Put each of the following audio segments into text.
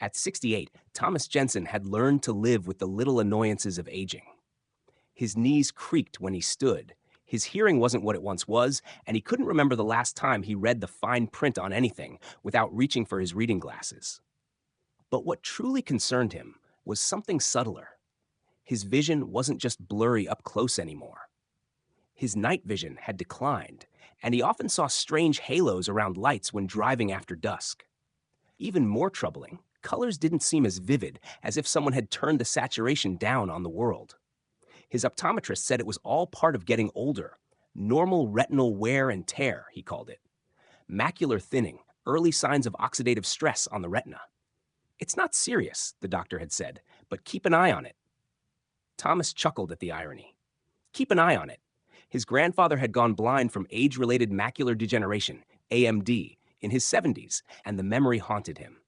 At 68, Thomas Jensen had learned to live with the little annoyances of aging. His knees creaked when he stood, his hearing wasn't what it once was, and he couldn't remember the last time he read the fine print on anything without reaching for his reading glasses. But what truly concerned him was something subtler. His vision wasn't just blurry up close anymore. His night vision had declined, and he often saw strange halos around lights when driving after dusk. Even more troubling, colors didn't seem as vivid as if someone had turned the saturation down on the world. His optometrist said it was all part of getting older. Normal retinal wear and tear, he called it. Macular thinning, early signs of oxidative stress on the retina. It's not serious, the doctor had said, but keep an eye on it. Thomas chuckled at the irony. Keep an eye on it. His grandfather had gone blind from age-related macular degeneration, AMD, in his 70s, and the memory haunted him.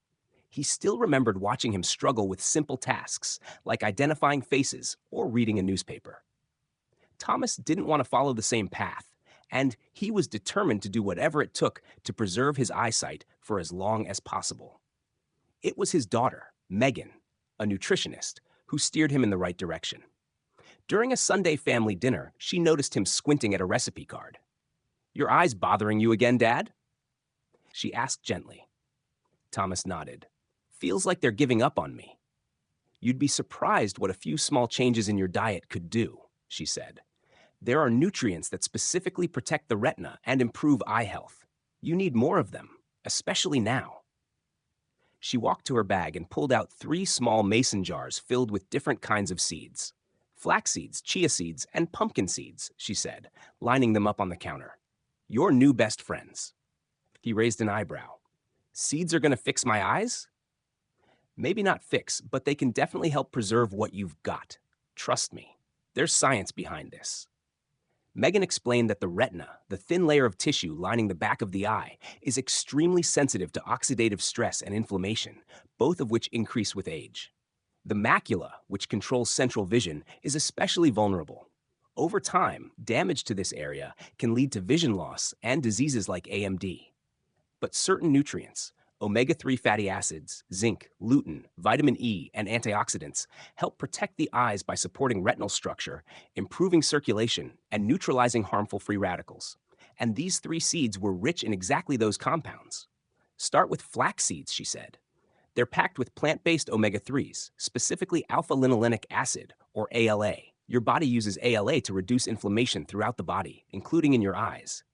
He still remembered watching him struggle with simple tasks, like identifying faces or reading a newspaper. Thomas didn't want to follow the same path, and he was determined to do whatever it took to preserve his eyesight for as long as possible. It was his daughter, Megan, a nutritionist, who steered him in the right direction. During a Sunday family dinner, she noticed him squinting at a recipe card. "Your eyes bothering you again, Dad?" she asked gently. Thomas nodded. "Feels like they're giving up on me." "You'd be surprised what a few small changes in your diet could do," she said. "There are nutrients that specifically protect the retina and improve eye health. You need more of them, especially now." She walked to her bag and pulled out 3 small mason jars filled with different kinds of seeds. "Flax seeds, chia seeds, and pumpkin seeds," she said, lining them up on the counter. "Your new best friends." He raised an eyebrow. "Seeds are going to fix my eyes?" "Maybe not fix, but they can definitely help preserve what you've got. Trust me, there's science behind this." Megan explained that the retina, the thin layer of tissue lining the back of the eye, is extremely sensitive to oxidative stress and inflammation, both of which increase with age. The macula, which controls central vision, is especially vulnerable. Over time, damage to this area can lead to vision loss and diseases like AMD. But certain nutrients, omega-3 fatty acids, zinc, lutein, vitamin E, and antioxidants help protect the eyes by supporting retinal structure, improving circulation, and neutralizing harmful free radicals. And these 3 seeds were rich in exactly those compounds. "Start with flax seeds," she said. "They're packed with plant-based omega-3s, specifically alpha-linolenic acid, or ALA. Your body uses ALA to reduce inflammation throughout the body, including in your eyes.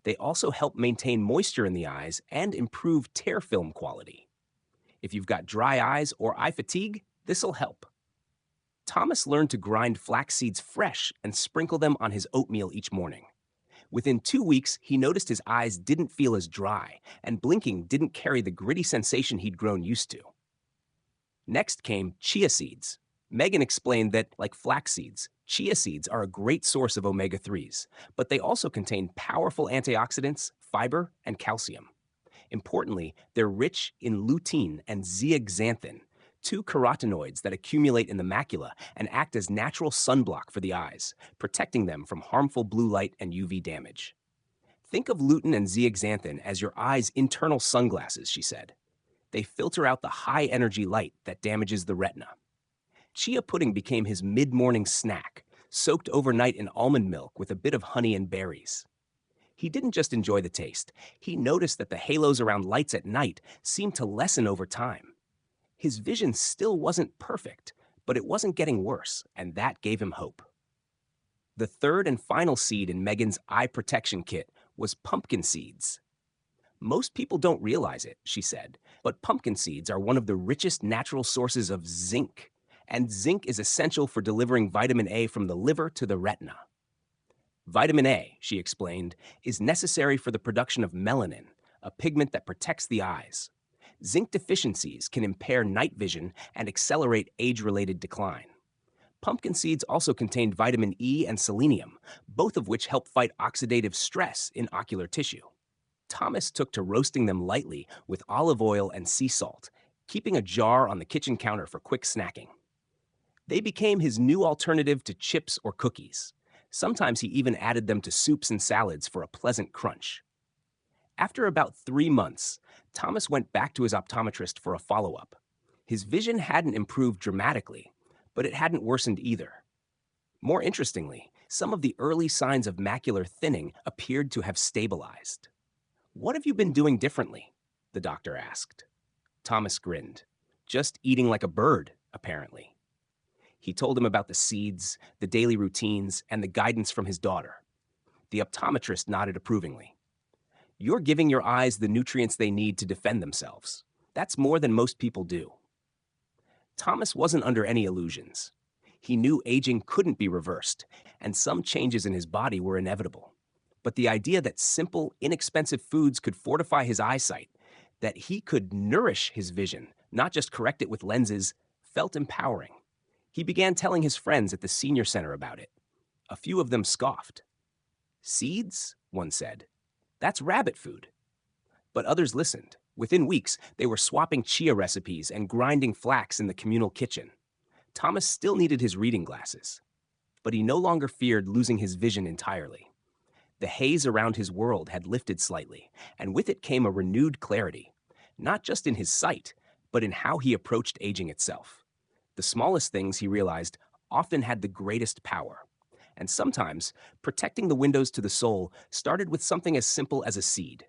They also help maintain moisture in the eyes and improve tear film quality. If you've got dry eyes or eye fatigue, this'll help." Thomas learned to grind flax seeds fresh and sprinkle them on his oatmeal each morning. Within 2 weeks, he noticed his eyes didn't feel as dry, and blinking didn't carry the gritty sensation he'd grown used to. Next came chia seeds. Megan explained that, like flax seeds, chia seeds are a great source of omega-3s, but they also contain powerful antioxidants, fiber, and calcium. Importantly, they're rich in lutein and zeaxanthin, 2 carotenoids that accumulate in the macula and act as natural sunblock for the eyes, protecting them from harmful blue light and UV damage. "Think of lutein and zeaxanthin as your eye's internal sunglasses," she said. "They filter out the high-energy light that damages the retina." Chia pudding became his mid-morning snack, soaked overnight in almond milk with a bit of honey and berries. He didn't just enjoy the taste. He noticed that the halos around lights at night seemed to lessen over time. His vision still wasn't perfect, but it wasn't getting worse, and that gave him hope. The third and final seed in Megan's eye protection kit was pumpkin seeds. "Most people don't realize it," she said, "but pumpkin seeds are one of the richest natural sources of zinc, and zinc is essential for delivering vitamin A from the liver to the retina." Vitamin A, she explained, is necessary for the production of melanin, a pigment that protects the eyes. Zinc deficiencies can impair night vision and accelerate age-related decline. Pumpkin seeds also contain vitamin E and selenium, both of which help fight oxidative stress in ocular tissue. Thomas took to roasting them lightly with olive oil and sea salt, keeping a jar on the kitchen counter for quick snacking. They became his new alternative to chips or cookies. Sometimes he even added them to soups and salads for a pleasant crunch. After about 3 months, Thomas went back to his optometrist for a follow-up. His vision hadn't improved dramatically, but it hadn't worsened either. More interestingly, some of the early signs of macular thinning appeared to have stabilized. "What have you been doing differently?" the doctor asked. Thomas grinned. "Just eating like a bird, apparently." He told him about the seeds, the daily routines, and the guidance from his daughter. The optometrist nodded approvingly. "You're giving your eyes the nutrients they need to defend themselves. That's more than most people do." Thomas wasn't under any illusions. He knew aging couldn't be reversed, and some changes in his body were inevitable. But the idea that simple, inexpensive foods could fortify his eyesight, that he could nourish his vision, not just correct it with lenses, felt empowering. He began telling his friends at the senior center about it. A few of them scoffed. "Seeds?" one said. "That's rabbit food." But others listened. Within weeks, they were swapping chia recipes and grinding flax in the communal kitchen. Thomas still needed his reading glasses, but he no longer feared losing his vision entirely. The haze around his world had lifted slightly, and with it came a renewed clarity, not just in his sight, but in how he approached aging itself. The smallest things, he realized, often had the greatest power. And sometimes, protecting the windows to the soul started with something as simple as a seed.